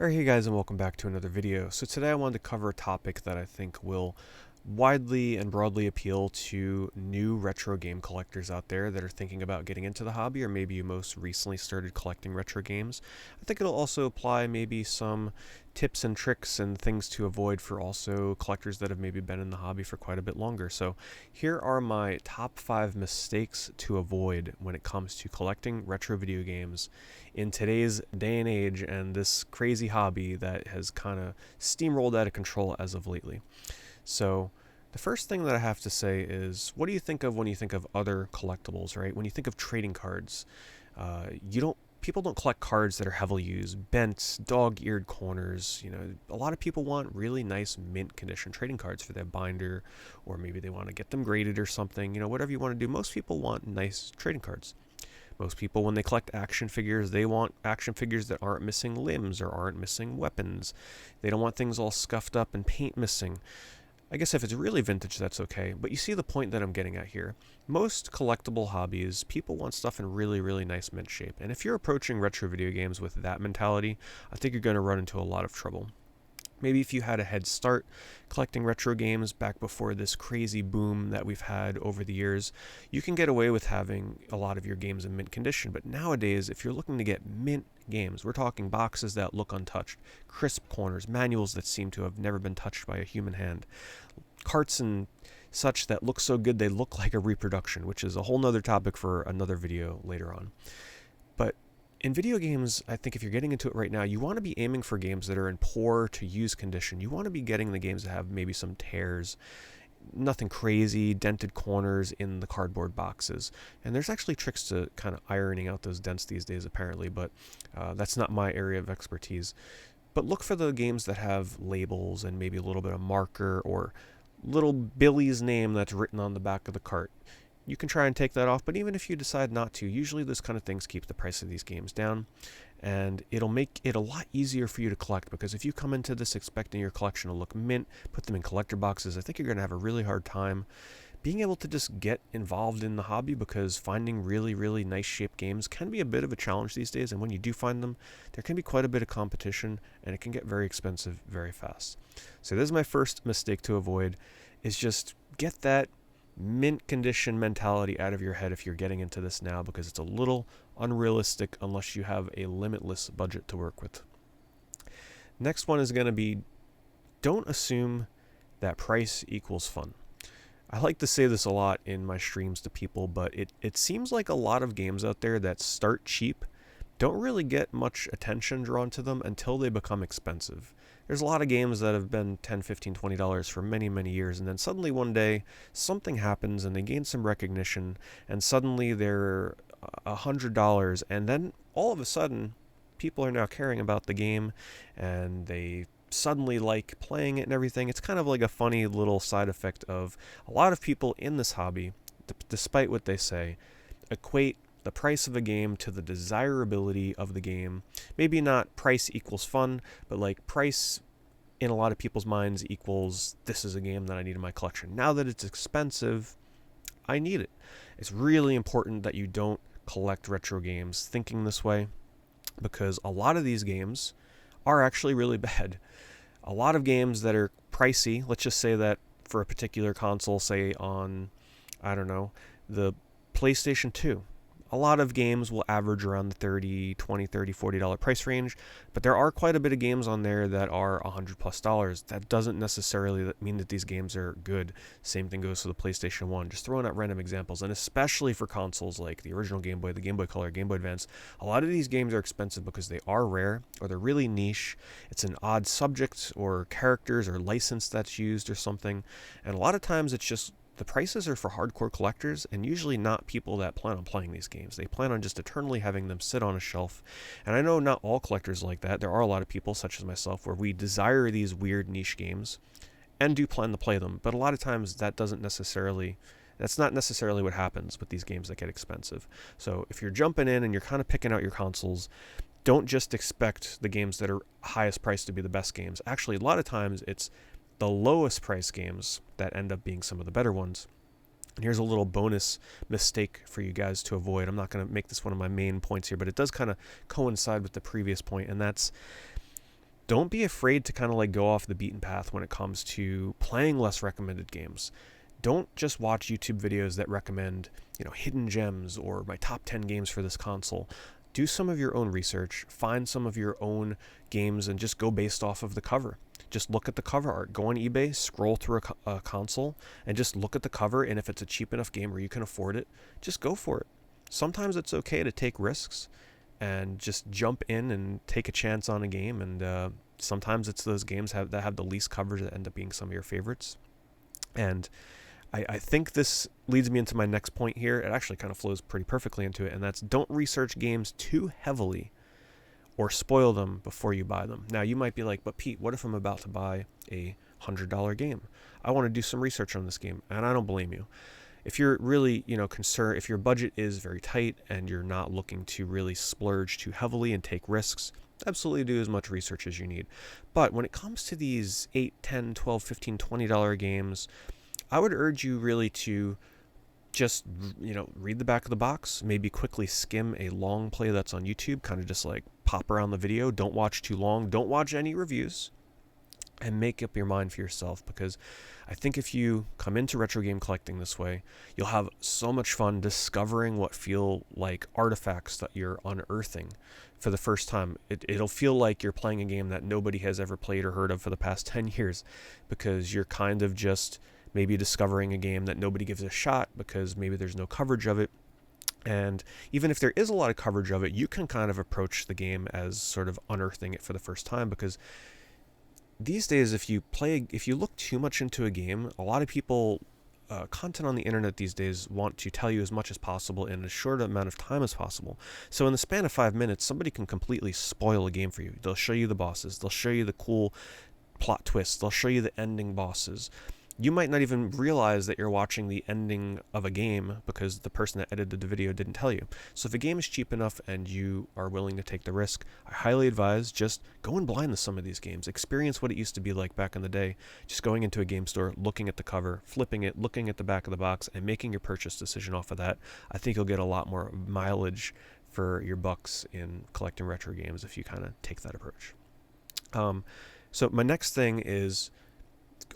Alright, hey guys, and welcome back to another video. So today I wanted to cover a topic that I think will widely and broadly appeal to new retro game collectors out there that are thinking about getting into the hobby, or maybe you most recently started collecting retro games. I think it'll also apply maybe some tips and tricks and things to avoid for also collectors that have maybe been in the hobby for quite a bit longer. So here are my top 5 mistakes to avoid when it comes to collecting retro video games in today's day and age and this crazy hobby that has kind of steamrolled out of control as of lately. So the first thing that I have to say is, what do you think of when you think of other collectibles, right? When you think of trading cards, people don't collect cards that are heavily used, bent, dog-eared corners. A lot of people want really nice mint condition trading cards for their binder, or maybe they want to get them graded or something. Whatever you want to do, most people want nice trading cards. Most people, when they collect action figures, they want action figures that aren't missing limbs or aren't missing weapons. They don't want things all scuffed up and paint missing. I guess if it's really vintage, that's okay, but you see the point that I'm getting at here. Most collectible hobbies, people want stuff in really, really nice mint shape, and if you're approaching retro video games with that mentality, I think you're going to run into a lot of trouble. Maybe if you had a head start collecting retro games back before this crazy boom that we've had over the years, you can get away with having a lot of your games in mint condition. But nowadays, if you're looking to get mint games, we're talking boxes that look untouched, crisp corners, manuals that seem to have never been touched by a human hand, carts and such that look so good they look like a reproduction, which is a whole nother topic for another video later on. But in video games, I think if you're getting into it right now, you want to be aiming for games that are in poor to use condition. You want to be getting the games that have maybe some tears, nothing crazy, dented corners in the cardboard boxes. And there's actually tricks to kind of ironing out those dents these days, apparently, but that's not my area of expertise. But look for the games that have labels and maybe a little bit of marker or little Billy's name that's written on the back of the cart. You can try and take that off, but even if you decide not to, usually those kind of things keep the price of these games down, and it'll make it a lot easier for you to collect, because if you come into this expecting your collection to look mint, put them in collector boxes, I think you're going to have a really hard time being able to just get involved in the hobby, because finding really, really nice shaped games can be a bit of a challenge these days, and when you do find them, there can be quite a bit of competition, and it can get very expensive very fast. So this is my first mistake to avoid, is just get that mint condition mentality out of your head if you're getting into this now, because it's a little unrealistic unless you have a limitless budget to work with. Next one is going to be, don't assume that price equals fun. I like to say this a lot in my streams to people, but it seems like a lot of games out there that start cheap don't really get much attention drawn to them until they become expensive. There's a lot of games that have been $10, $15, $20 for many, many years, and then suddenly one day something happens and they gain some recognition, and suddenly they're $100, and then all of a sudden people are now caring about the game and they suddenly like playing it and everything. It's kind of like a funny little side effect of a lot of people in this hobby, despite what they say, equate the price of a game to the desirability of the game. Maybe not price equals fun, but like price in a lot of people's minds equals, this is a game that I need in my collection. Now that it's expensive, I need it. It's really important that you don't collect retro games thinking this way, because a lot of these games are actually really bad. A lot of games that are pricey, let's just say that for a particular console, say on, I don't know, the PlayStation 2, a lot of games will average around the $30, $20, $30, $40 price range, but there are quite a bit of games on there that are $100+. That doesn't necessarily mean that these games are good. Same thing goes for the PlayStation 1. Just throwing out random examples, and especially for consoles like the original Game Boy, the Game Boy Color, Game Boy Advance, a lot of these games are expensive because they are rare or they're really niche. It's an odd subject or characters or license that's used or something, and a lot of times it's just the prices are for hardcore collectors, and usually not people that plan on playing these games. They plan on just eternally having them sit on a shelf. And I know not all collectors are like that. There are a lot of people, such as myself, where we desire these weird niche games and do plan to play them. But a lot of times that's not necessarily what happens with these games that get expensive. So if you're jumping in and you're kind of picking out your consoles, don't just expect the games that are highest priced to be the best games. Actually, a lot of times it's the lowest price games that end up being some of the better ones. And here's a little bonus mistake for you guys to avoid. I'm not going to make this one of my main points here, but it does kind of coincide with the previous point, and that's don't be afraid to kind of like go off the beaten path when it comes to playing less recommended games. Don't just watch YouTube videos that recommend, hidden gems or my top 10 games for this console. Do some of your own research, find some of your own games, and just go based off of the cover. Just look at the cover art. Go on eBay, scroll through a console, and just look at the cover, and if it's a cheap enough game where you can afford it, just go for it. Sometimes it's okay to take risks and just jump in and take a chance on a game, and sometimes it's those games that have the least coverage that end up being some of your favorites. And I think this leads me into my next point here. It actually kind of flows pretty perfectly into it, and that's don't research games too heavily or spoil them before you buy them. Now, you might be like, but Pete, what if I'm about to buy a $100 game? I want to do some research on this game, and I don't blame you. If you're really, concerned, if your budget is very tight and you're not looking to really splurge too heavily and take risks, absolutely do as much research as you need. But when it comes to these $8, $10, $12, $15, $20 games, I would urge you really to just, read the back of the box, maybe quickly skim a long play that's on YouTube, kind of just like pop around the video. Don't watch too long. Don't watch any reviews, and make up your mind for yourself, because I think if you come into retro game collecting this way, you'll have so much fun discovering what feel like artifacts that you're unearthing for the first time. It'll feel like you're playing a game that nobody has ever played or heard of for the past 10 years, because you're kind of just maybe discovering a game that nobody gives a shot because maybe there's no coverage of it. And even if there is a lot of coverage of it, you can kind of approach the game as sort of unearthing it for the first time, because these days, if you look too much into a game, a lot of people, content on the internet these days want to tell you as much as possible in as short amount of time as possible. So in the span of 5 minutes, somebody can completely spoil a game for you. They'll show you the bosses. They'll show you the cool plot twists. They'll show you the ending bosses. You might not even realize that you're watching the ending of a game because the person that edited the video didn't tell you. So if a game is cheap enough and you are willing to take the risk, I highly advise just going blind to some of these games. Experience what it used to be like back in the day. Just going into a game store, looking at the cover, flipping it, looking at the back of the box, and making your purchase decision off of that. I think you'll get a lot more mileage for your bucks in collecting retro games if you kind of take that approach. So my next thing is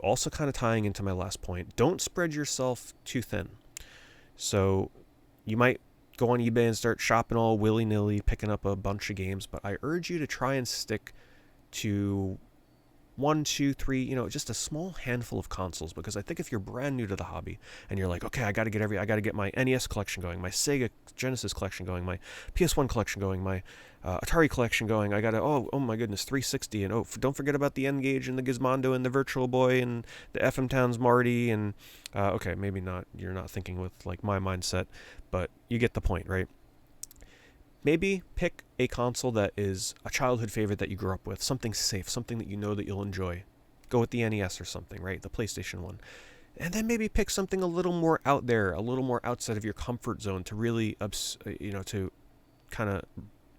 also kind of tying into my last point. Don't spread yourself too thin. So you might go on eBay and start shopping all willy-nilly, picking up a bunch of games, but I urge you to try and stick to 1, 2, 3, just a small handful of consoles, because I think if you're brand new to the hobby and you're like, okay, I got to get my NES collection going, my Sega Genesis collection going, my PS1 collection going, my Atari collection going, I got to, oh my goodness, 360, and don't forget about the N-Gage and the Gizmondo and the Virtual Boy and the FM Towns Marty, and okay, maybe not, you're not thinking with like my mindset, but you get the point, right? Maybe pick a console that is a childhood favorite that you grew up with, something safe, something that you know that you'll enjoy. Go with the NES or something, right? The PlayStation 1. And then maybe pick something a little more out there, a little more outside of your comfort zone to really, to kind of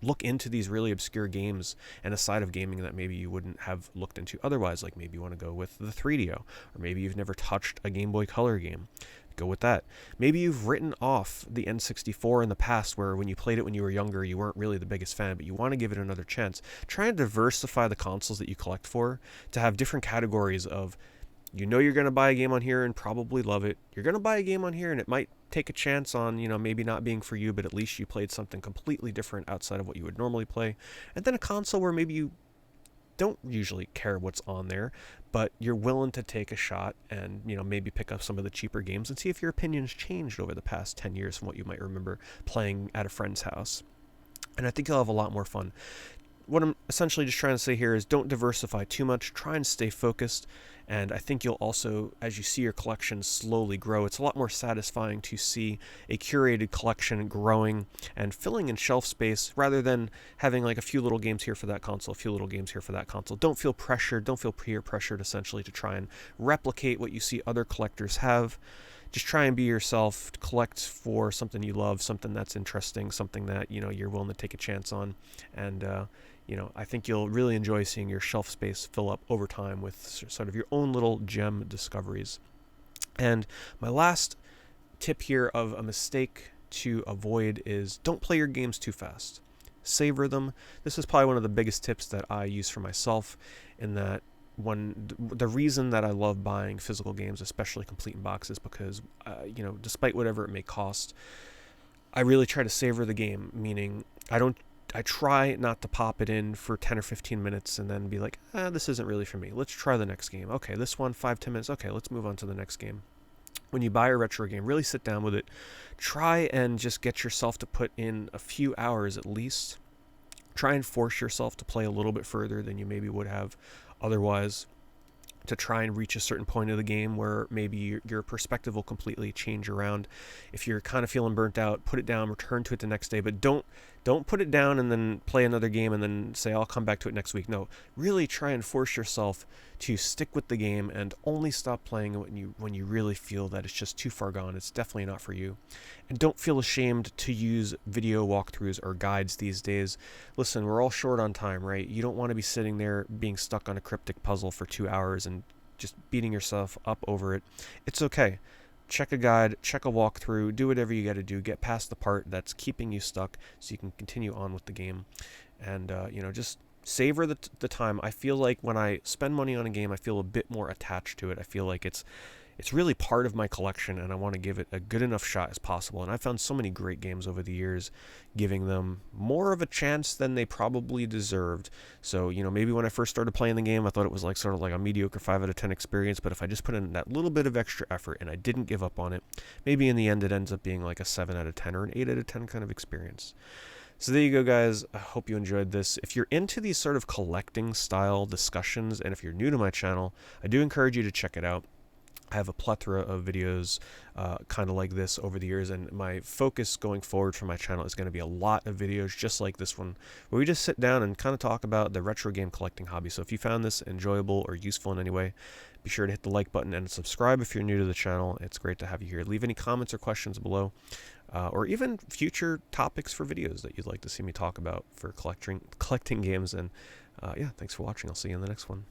look into these really obscure games and a side of gaming that maybe you wouldn't have looked into otherwise. Like maybe you want to go with the 3DO, or maybe you've never touched a Game Boy Color game. Go with that. Maybe you've written off the N64 in the past, where when you played it when you were younger, you weren't really the biggest fan, but you want to give it another chance. Try and diversify the consoles that you collect for to have different categories of, you're going to buy a game on here and probably love it. You're going to buy a game on here and it might take a chance on, maybe not being for you, but at least you played something completely different outside of what you would normally play. And then a console where maybe you don't usually care what's on there, but you're willing to take a shot and, maybe pick up some of the cheaper games and see if your opinion's changed over the past 10 years from what you might remember playing at a friend's house. And I think you'll have a lot more fun. What I'm essentially just trying to say here is don't diversify too much. Try and stay focused. And I think you'll also, as you see your collection slowly grow, it's a lot more satisfying to see a curated collection growing and filling in shelf space rather than having like a few little games here for that console, a few little games here for that console. Don't feel pressured. Don't feel peer pressured essentially to try and replicate what you see other collectors have. Just try and be yourself, collect for something you love, something that's interesting, something that, you're willing to take a chance on. And, I think you'll really enjoy seeing your shelf space fill up over time with sort of your own little gem discoveries. And my last tip here of a mistake to avoid is don't play your games too fast. savor them. This is probably one of the biggest tips that I use for myself, in that the reason that I love buying physical games, especially complete in boxes, because despite whatever it may cost, I really try to savor the game. Meaning, I try not to pop it in for 10 or 15 minutes and then be like, this isn't really for me. Let's try the next game. Okay, this one, 5-10 minutes. Okay, let's move on to the next game. When you buy a retro game, really sit down with it. Try and just get yourself to put in a few hours at least. Try and force yourself to play a little bit further than you maybe would have otherwise, to try and reach a certain point of the game where maybe your perspective will completely change around. If you're kind of feeling burnt out, put it down, return to it the next day, but don't put it down and then play another game and then say, I'll come back to it next week. No, really try and force yourself to stick with the game and only stop playing when you really feel that it's just too far gone. It's definitely not for you. And don't feel ashamed to use video walkthroughs or guides these days. Listen, we're all short on time, right? You don't want to be sitting there being stuck on a cryptic puzzle for 2 hours and just beating yourself up over it. It's okay. Check a guide, check a walkthrough, do whatever you got to do. Get past the part that's keeping you stuck so you can continue on with the game. And, just savor the time. I feel like when I spend money on a game, I feel a bit more attached to it. I feel like it's really part of my collection, and I want to give it a good enough shot as possible. And I've found so many great games over the years, giving them more of a chance than they probably deserved. So, maybe when I first started playing the game, I thought it was sort of like a mediocre 5 out of 10 experience, but if I just put in that little bit of extra effort and I didn't give up on it, maybe in the end it ends up being like a 7 out of 10 or an 8 out of 10 kind of experience. So there you go, guys. I hope you enjoyed this. If you're into these sort of collecting style discussions, and if you're new to my channel, I do encourage you to check it out. I have a plethora of videos kind of like this over the years, and my focus going forward for my channel is going to be a lot of videos just like this one, where we just sit down and kind of talk about the retro game collecting hobby. So if you found this enjoyable or useful in any way, be sure to hit the like button and subscribe if you're new to the channel. It's great to have you here. Leave any comments or questions below, or even future topics for videos that you'd like to see me talk about for collecting games. And yeah, thanks for watching. I'll see you in the next one.